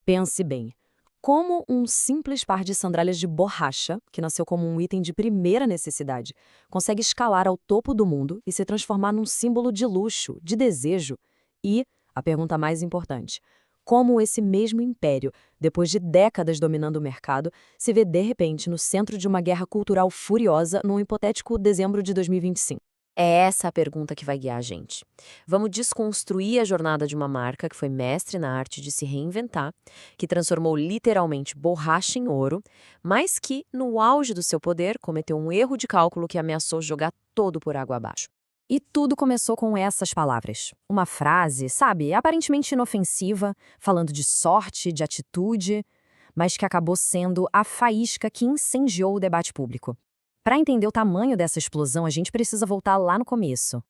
Pense bem. Como um simples par de sandálias de borracha, que nasceu como um item de primeira necessidade, consegue escalar ao topo do mundo e se transformar num símbolo de luxo, de desejo? E, a pergunta mais importante, como esse mesmo império, depois de décadas dominando o mercado, se vê de repente no centro de uma guerra cultural furiosa num hipotético dezembro de 2025? É essa a pergunta que vai guiar a gente. Vamos desconstruir a jornada de uma marca que foi mestre na arte de se reinventar, que transformou literalmente borracha em ouro, mas que, no auge do seu poder, cometeu um erro de cálculo que ameaçou jogar todo por água abaixo. E tudo começou com essas palavras. Uma frase, sabe, aparentemente inofensiva, falando de sorte, de atitude, mas que acabou sendo a faísca que incendiou o debate público. Para entender o tamanho dessa explosão, a gente precisa voltar lá no começo.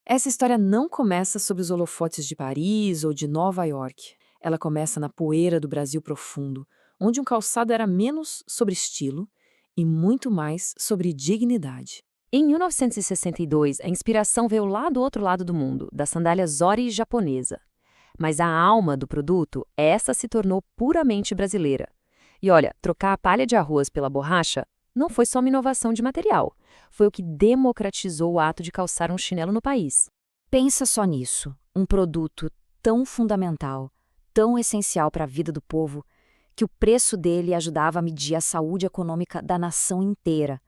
Essa história não começa sob os holofotes de Paris ou de Nova York. Ela começa na poeira do Brasil profundo, onde um calçado era menos sobre estilo e muito mais sobre dignidade. Em 1962, a inspiração veio lá do outro lado do mundo, da sandália Zori japonesa. Mas a alma do produto, essa se tornou puramente brasileira. E olha, trocar a palha de arroz pela borracha não foi só uma inovação de material, foi o que democratizou o ato de calçar um chinelo no país. Pensa só nisso, um produto tão fundamental, tão essencial para a vida do povo, que o preço dele ajudava a medir a saúde econômica da nação inteira.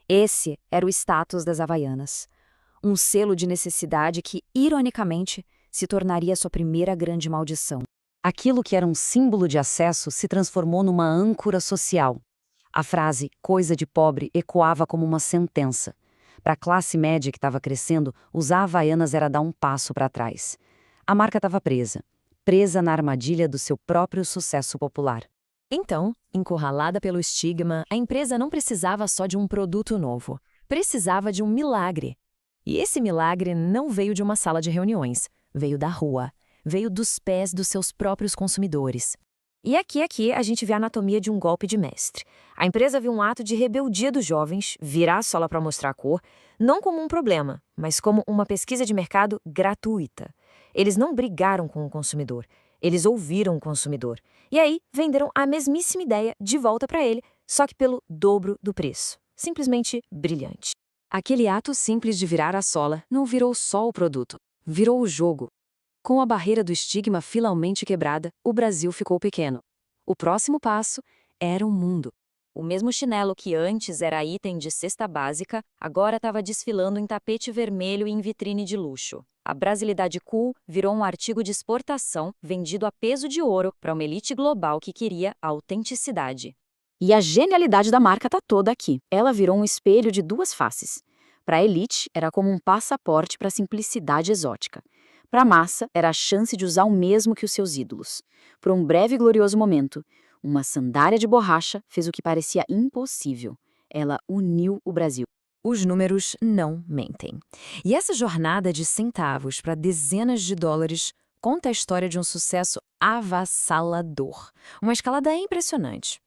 Esse era o status das Havaianas, um selo de necessidade que, ironicamente, se tornaria sua primeira grande maldição. Aquilo que era um símbolo de acesso se transformou numa âncora social. A frase "coisa de pobre" ecoava como uma sentença. Para a classe média que estava crescendo, usar Havaianas era dar um passo para trás. A marca estava presa na armadilha do seu próprio sucesso popular. Então, encurralada pelo estigma, a empresa não precisava só de um produto novo. Precisava de um milagre. E esse milagre não veio de uma sala de reuniões, veio da rua, veio dos pés dos seus próprios consumidores. E aqui a gente vê a anatomia de um golpe de mestre. A empresa viu um ato de rebeldia dos jovens, virar a sola para mostrar a cor, não como um problema, mas como uma pesquisa de mercado gratuita. Eles não brigaram com o consumidor, eles ouviram o consumidor. E aí venderam a mesmíssima ideia de volta para ele, só que pelo dobro do preço. Simplesmente brilhante. Aquele ato simples de virar a sola não virou só o produto, virou o jogo. Com a barreira do estigma finalmente quebrada, o Brasil ficou pequeno. O próximo passo era o mundo. O mesmo chinelo que antes era item de cesta básica, agora estava desfilando em tapete vermelho e em vitrine de luxo. A brasilidade cool virou um artigo de exportação vendido a peso de ouro para uma elite global que queria a autenticidade. E a genialidade da marca está toda aqui. Ela virou um espelho de duas faces. Para a elite, era como um passaporte para a simplicidade exótica. Para a massa, era a chance de usar o mesmo que os seus ídolos. Por um breve e glorioso momento, uma sandália de borracha fez o que parecia impossível. Ela uniu o Brasil. Os números não mentem. E essa jornada de centavos para dezenas de dólares conta a história de um sucesso avassalador. Uma escalada impressionante.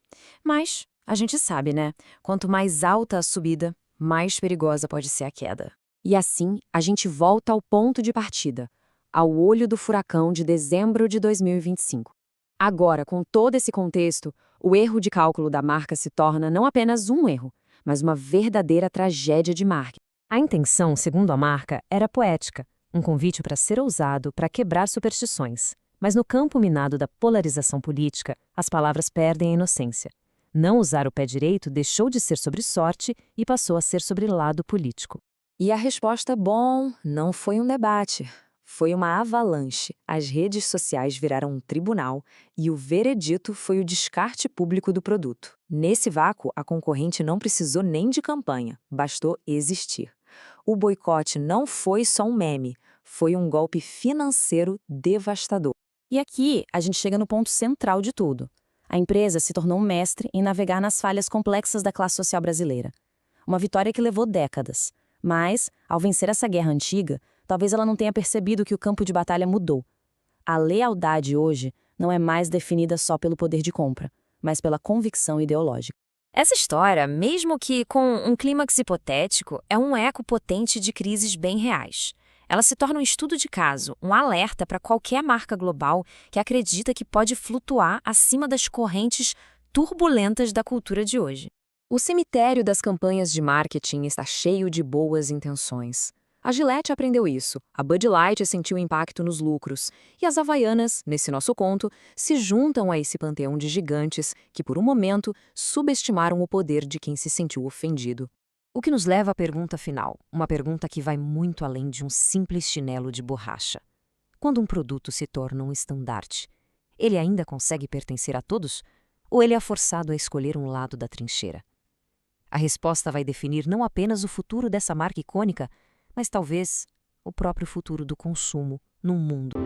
Mas, a gente sabe, né? Quanto mais alta a subida, mais perigosa pode ser a queda. E assim, a gente volta ao ponto de partida, ao olho do furacão de dezembro de 2025. Agora, com todo esse contexto, o erro de cálculo da marca se torna não apenas um erro, mas uma verdadeira tragédia de marketing. A intenção, segundo a marca, era poética, um convite para ser ousado, para quebrar superstições. Mas no campo minado da polarização política, as palavras perdem a inocência. Não usar o pé direito deixou de ser sobre sorte e passou a ser sobre lado político. E a resposta, bom, não foi um debate. Foi uma avalanche. As redes sociais viraram um tribunal e o veredito foi o descarte público do produto. Nesse vácuo, a concorrente não precisou nem de campanha, bastou existir. O boicote não foi só um meme, foi um golpe financeiro devastador. E aqui a gente chega no ponto central de tudo. A empresa se tornou um mestre em navegar nas falhas complexas da classe social brasileira. Uma vitória que levou décadas. Mas, ao vencer essa guerra antiga, talvez ela não tenha percebido que o campo de batalha mudou. A lealdade hoje não é mais definida só pelo poder de compra, mas pela convicção ideológica. Essa história, mesmo que com um clímax hipotético, é um eco potente de crises bem reais. Ela se torna um estudo de caso, um alerta para qualquer marca global que acredita que pode flutuar acima das correntes turbulentas da cultura de hoje. O cemitério das campanhas de marketing está cheio de boas intenções. A Gillette aprendeu isso, a Bud Light sentiu impacto nos lucros, e as Havaianas, nesse nosso conto, se juntam a esse panteão de gigantes que, por um momento, subestimaram o poder de quem se sentiu ofendido. O que nos leva à pergunta final, uma pergunta que vai muito além de um simples chinelo de borracha. Quando um produto se torna um estandarte, ele ainda consegue pertencer a todos? Ou ele é forçado a escolher um lado da trincheira? A resposta vai definir não apenas o futuro dessa marca icônica, mas talvez o próprio futuro do consumo no mundo.